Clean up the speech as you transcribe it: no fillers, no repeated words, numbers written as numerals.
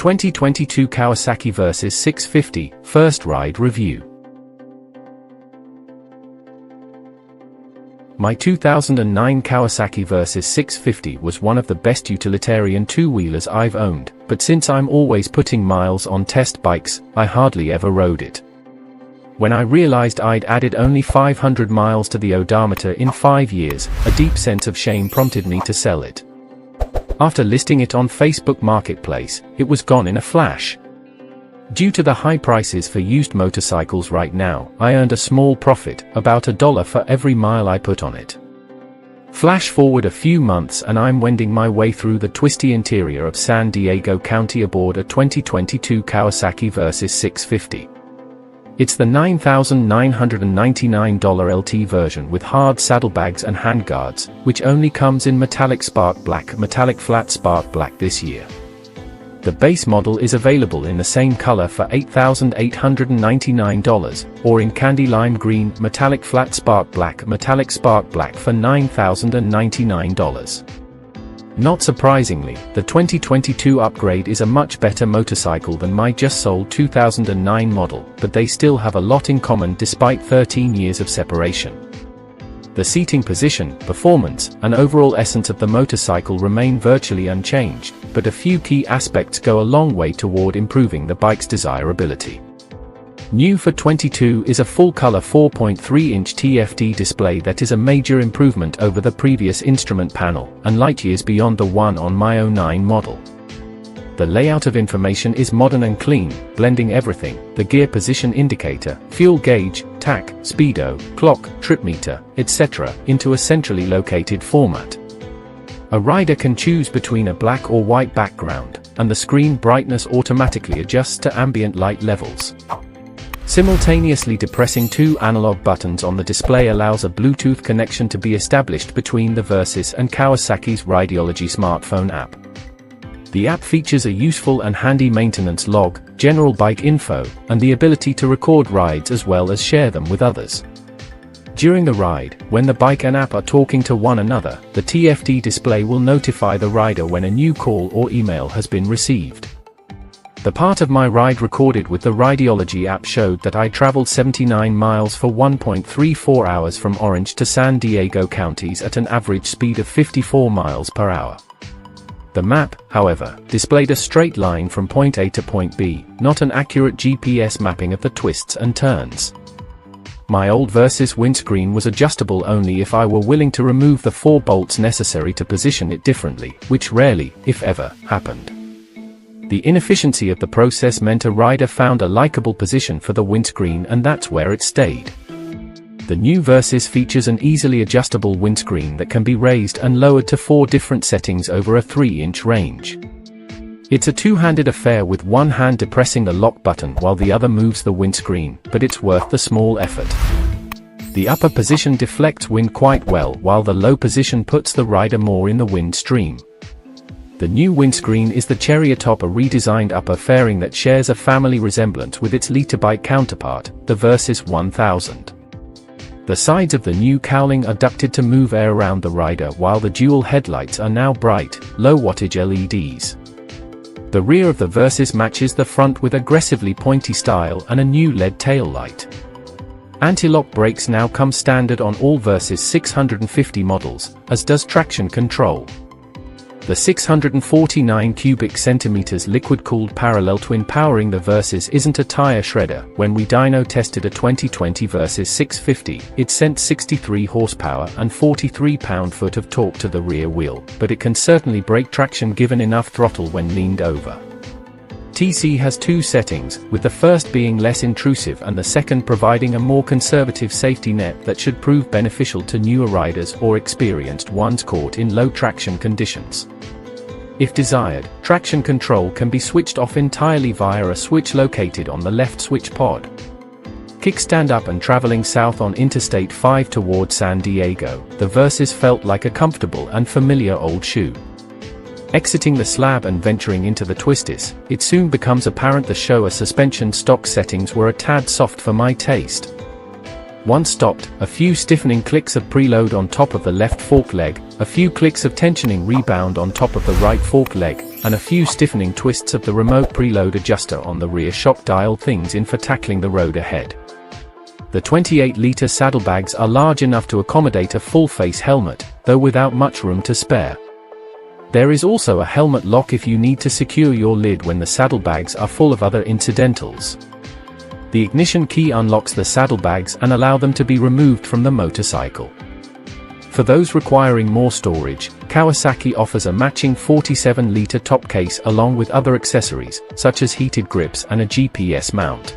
2022 Kawasaki Versys 650, First Ride Review. My 2009 Kawasaki Versys 650 was one of the best utilitarian two-wheelers I've owned, but since I'm always putting miles on test bikes, I hardly ever rode it. When I realized I'd added only 500 miles to the odometer in 5 years, a deep sense of shame prompted me to sell it. After listing it on Facebook Marketplace, it was gone in a flash. Due to the high prices for used motorcycles right now, I earned a small profit, about $1 for every mile I put on it. Flash forward a few months and I'm wending my way through the twisty interior of San Diego County aboard a 2022 Kawasaki Versys 650. It's the $9,999 LT version with hard saddlebags and handguards, which only comes in metallic flat spark black this year. The base model is available in the same color for $8,899, or in candy lime green, metallic flat spark black for $9,099. Not surprisingly, the 2022 upgrade is a much better motorcycle than my just sold 2009 model, but they still have a lot in common despite 13 years of separation. The seating position, performance, and overall essence of the motorcycle remain virtually unchanged, but a few key aspects go a long way toward improving the bike's desirability. New for 22 is a full-color 4.3-inch TFT display that is a major improvement over the previous instrument panel, and light years beyond the one on my 09 model. The layout of information is modern and clean, blending everything: the gear position indicator, fuel gauge, tach, speedo, clock, trip meter, etc., into a centrally located format. A rider can choose between a black or white background, and the screen brightness automatically adjusts to ambient light levels. Simultaneously depressing two analog buttons on the display allows a Bluetooth connection to be established between the Versys and Kawasaki's Rideology smartphone app. The app features a useful and handy maintenance log, general bike info, and the ability to record rides as well as share them with others. During the ride, when the bike and app are talking to one another, the TFT display will notify the rider when a new call or email has been received. The part of my ride recorded with the Rideology app showed that I traveled 79 miles for 1.34 hours from Orange to San Diego counties at an average speed of 54 miles per hour. The map, however, displayed a straight line from point A to point B, not an accurate GPS mapping of the twists and turns. My old Versys windscreen was adjustable only if I were willing to remove the 4 bolts necessary to position it differently, which rarely, if ever, happened. The inefficiency of the process meant a rider found a likable position for the windscreen, and that's where it stayed. The new Versys features an easily adjustable windscreen that can be raised and lowered to 4 different settings over a 3-inch range. It's a two-handed affair with one hand depressing the lock button while the other moves the windscreen, but it's worth the small effort. The upper position deflects wind quite well, while the low position puts the rider more in the wind stream. The new windscreen is the cherry atop a redesigned upper fairing that shares a family resemblance with its Literbike counterpart, the Versys 1000. The sides of the new cowling are ducted to move air around the rider, while the dual headlights are now bright, low-wattage LEDs. The rear of the Versys matches the front with aggressively pointy style and a new LED taillight. Anti-lock brakes now come standard on all Versys 650 models, as does traction control. The 649 cubic centimeters liquid-cooled parallel twin powering the Versys isn't a tire shredder. When we dyno tested a 2020 Versys 650, it sent 63 horsepower and 43 pound-foot of torque to the rear wheel, but it can certainly break traction given enough throttle when leaned over. TC has 2 settings, with the first being less intrusive and the second providing a more conservative safety net that should prove beneficial to newer riders or experienced ones caught in low traction conditions. If desired, traction control can be switched off entirely via a switch located on the left switch pod. Kickstand up and traveling south on Interstate 5 toward San Diego, the Versys felt like a comfortable and familiar old shoe. Exiting the slab and venturing into the twisties, it soon becomes apparent the Showa suspension stock settings were a tad soft for my taste. Once stopped, a few stiffening clicks of preload on top of the left fork leg, a few clicks of tensioning rebound on top of the right fork leg, and a few stiffening twists of the remote preload adjuster on the rear shock dial things in for tackling the road ahead. The 28-liter saddlebags are large enough to accommodate a full-face helmet, though without much room to spare. There is also a helmet lock if you need to secure your lid when the saddlebags are full of other incidentals. The ignition key unlocks the saddlebags and allow them to be removed from the motorcycle. For those requiring more storage, Kawasaki offers a matching 47-liter top case along with other accessories, such as heated grips and a GPS mount.